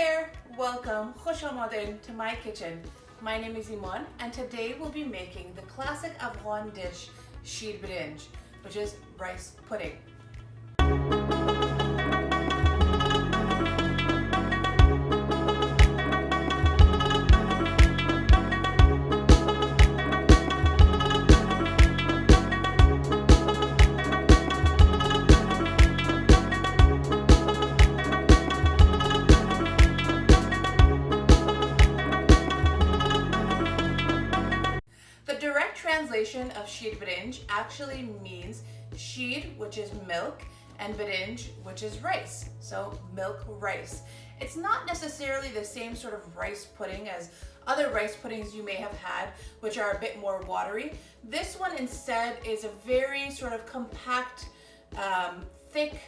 there, welcome, Khosh Amadin to my kitchen. My name is Iman and today we'll be making the classic Afghan dish, sheer birinj, which is rice pudding. The direct translation of sheer birinj actually means sheer, which is milk, and birinj, which is rice. So milk rice. It's not necessarily the same sort of rice pudding as other rice puddings you may have had, which are a bit more watery. This one instead is a very sort of compact, thick,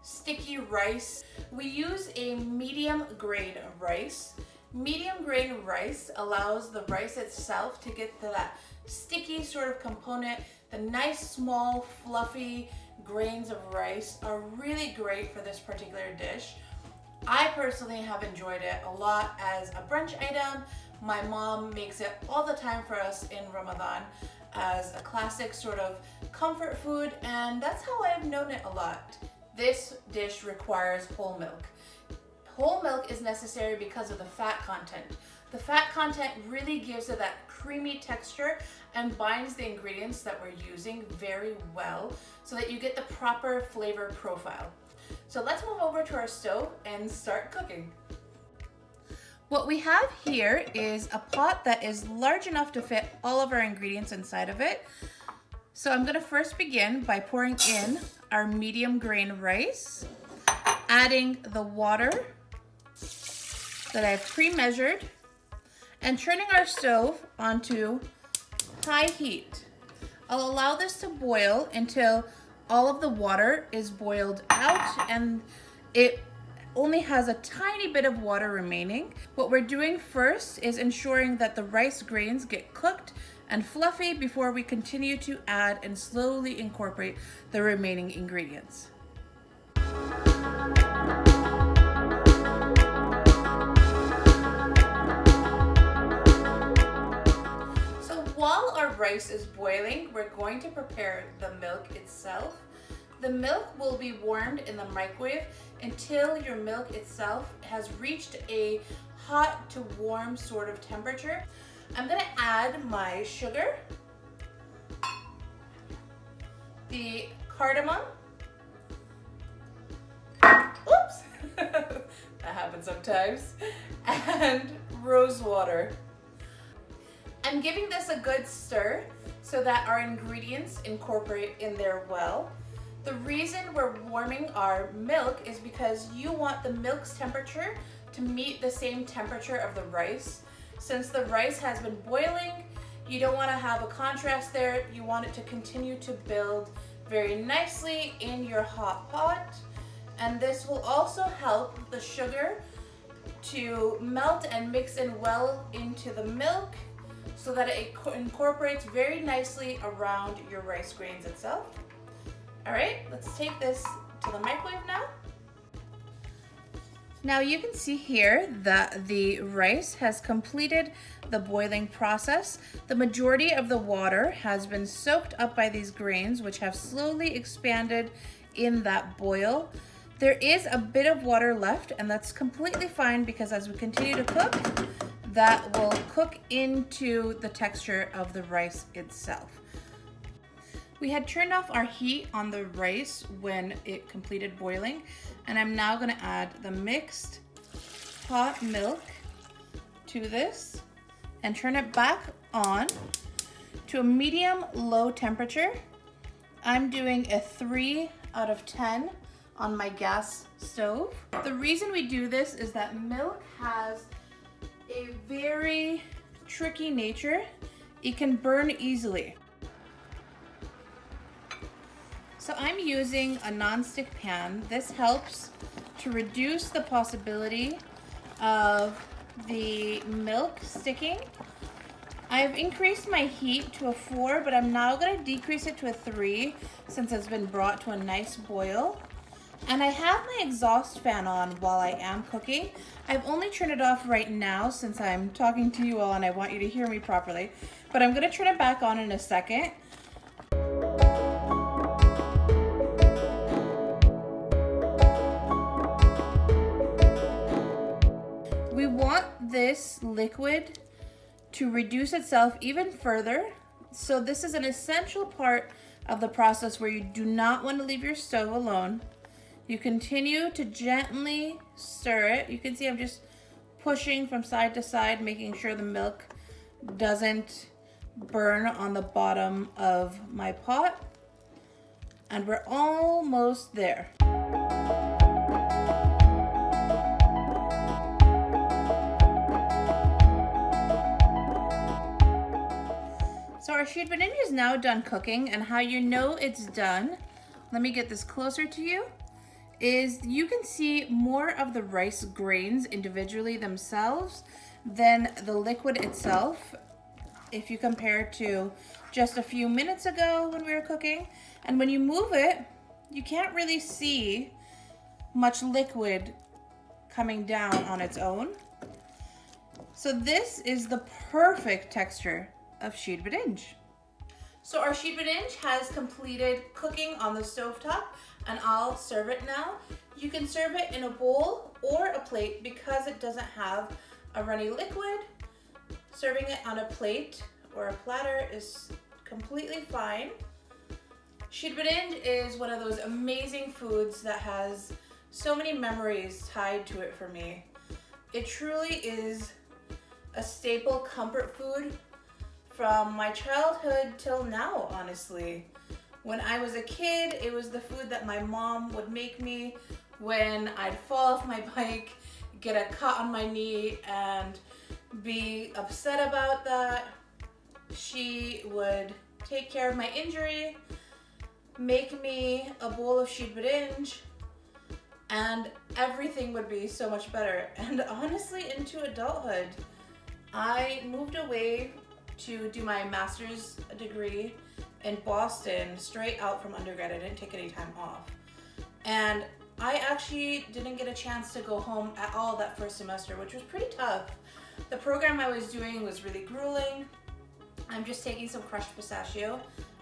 sticky rice. We use a medium grain rice. Medium grain rice allows the rice itself to get to that sticky sort of component. The nice small fluffy grains of rice are really great for this particular dish. I personally have enjoyed it a lot as a brunch item. My mom makes it all the time for us in Ramadan as a classic sort of comfort food, and that's how I've known it a lot. This dish requires whole milk. Whole milk is necessary because of the fat content. The fat content really gives it that creamy texture and binds the ingredients that we're using very well so that you get the proper flavor profile. So let's move over to our stove and start cooking. What we have here is a pot that is large enough to fit all of our ingredients inside of it. So I'm gonna first begin by pouring in our medium grain rice, adding the water that I've pre-measured, and turning our stove onto high heat. I'll allow this to boil until all of the water is boiled out and it only has a tiny bit of water remaining. What we're doing first is ensuring that the rice grains get cooked and fluffy before we continue to add and slowly incorporate the remaining ingredients. While our rice is boiling, we're going to prepare the milk itself. The milk will be warmed in the microwave until your milk itself has reached a hot to warm sort of temperature. I'm going to add my sugar, the cardamom, oops, that happens sometimes, and rose water. I'm giving this a good stir so that our ingredients incorporate in there well. The reason we're warming our milk is because you want the milk's temperature to meet the same temperature of the rice. Since the rice has been boiling, you don't want to have a contrast there. You want it to continue to build very nicely in your hot pot. And this will also help the sugar to melt and mix in well into the milk, so that it incorporates very nicely around your rice grains itself. All right, let's take this to the microwave now. Now you can see here that the rice has completed the boiling process. The majority of the water has been soaked up by these grains, which have slowly expanded in that boil. There is a bit of water left, and that's completely fine because as we continue to cook, that will cook into the texture of the rice itself. We had turned off our heat on the rice when it completed boiling, and I'm now going to add the mixed hot milk to this and turn it back on to a medium-low temperature. I'm doing a 3 out of 10 on my gas stove. The reason we do this is that milk has a very tricky nature. It can burn easily. So I'm using a non-stick pan. This helps to reduce the possibility of the milk sticking. I've increased my heat to a 4, but I'm now going to decrease it to a 3 since it's been brought to a nice boil. And I have my exhaust fan on while I am cooking. I've only turned it off right now since I'm talking to you all and I want you to hear me properly. But I'm gonna turn it back on in a second. We want this liquid to reduce itself even further. So this is an essential part of the process where you do not want to leave your stove alone. You continue to gently stir it. You can see I'm just pushing from side to side, making sure the milk doesn't burn on the bottom of my pot. And we're almost there. So our sheet birinj is now done cooking, and how you know it's done, let me get this closer to you, is you can see more of the rice grains individually themselves than the liquid itself if you compare to just a few minutes ago when we were cooking. And when you move it, you can't really see much liquid coming down on its own. So this is the perfect texture of sheet birinj. So our sheet birinj has completed cooking on the stovetop, and I'll serve it now. You can serve it in a bowl or a plate because it doesn't have a runny liquid. Serving it on a plate or a platter is completely fine. Sheet birinj is one of those amazing foods that has so many memories tied to it for me. It truly is a staple comfort food from my childhood till now, honestly. When I was a kid, it was the food that my mom would make me when I'd fall off my bike, get a cut on my knee, and be upset about that. She would take care of my injury, make me a bowl of sheet birinj, and everything would be so much better. And honestly, into adulthood, I moved away to do my master's degree in Boston straight out from undergrad. I didn't take any time off. And I actually didn't get a chance to go home at all that first semester, which was pretty tough. The program I was doing was really grueling. I'm just taking some crushed pistachio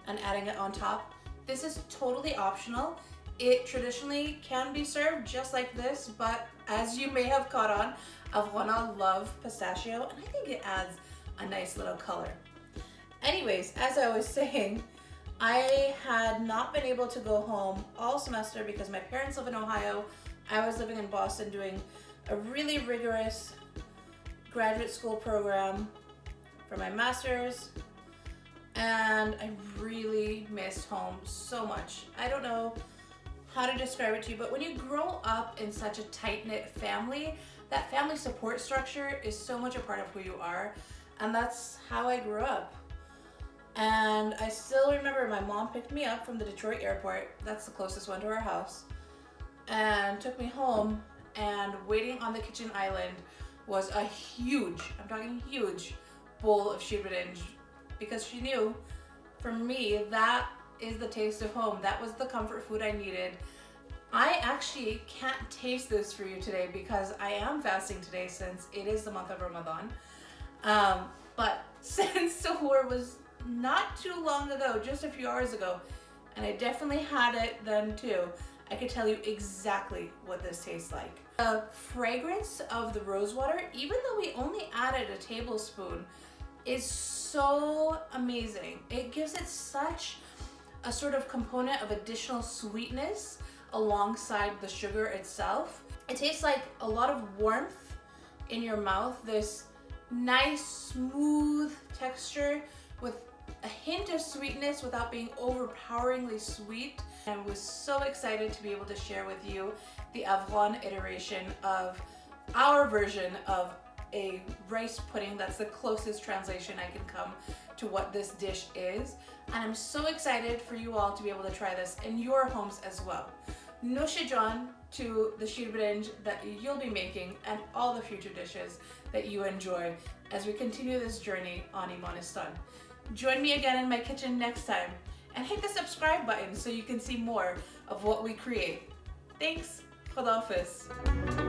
and adding it on top. This is totally optional. It traditionally can be served just like this, but as you may have caught on, Afghans love pistachio, and I think it adds a nice little color. Anyways, as I was saying, I had not been able to go home all semester because my parents live in Ohio. I was living in Boston doing a really rigorous graduate school program for my master's, and I really missed home so much. I don't know how to describe it to you, but when you grow up in such a tight-knit family, that family support structure is so much a part of who you are, and that's how I grew up. And I still remember my mom picked me up from the Detroit airport, that's the closest one to our house, and took me home, and waiting on the kitchen island was a huge, I'm talking huge, bowl of sheet birinj, because she knew, for me, that is the taste of home. That was the comfort food I needed. I actually can't taste this for you today because I am fasting today since it is the month of Ramadan. But since Sahur was not too long ago, just a few hours ago, and I definitely had it then too, I could tell you exactly what this tastes like. The fragrance of the rose water, even though we only added a tablespoon, is so amazing. It gives it such a sort of component of additional sweetness alongside the sugar itself. It tastes like a lot of warmth in your mouth, this nice smooth texture with a hint of sweetness without being overpoweringly sweet. I was so excited to be able to share with you the Afghan iteration of our version of a rice pudding. That's the closest translation I can come to what this dish is. And I'm so excited for you all to be able to try this in your homes as well. Noshejaan to the sheet birinj that you'll be making and all the future dishes that you enjoy as we continue this journey on Imanistan. Join me again in my kitchen next time and hit the subscribe button so you can see more of what we create. Thanks. Khodafis.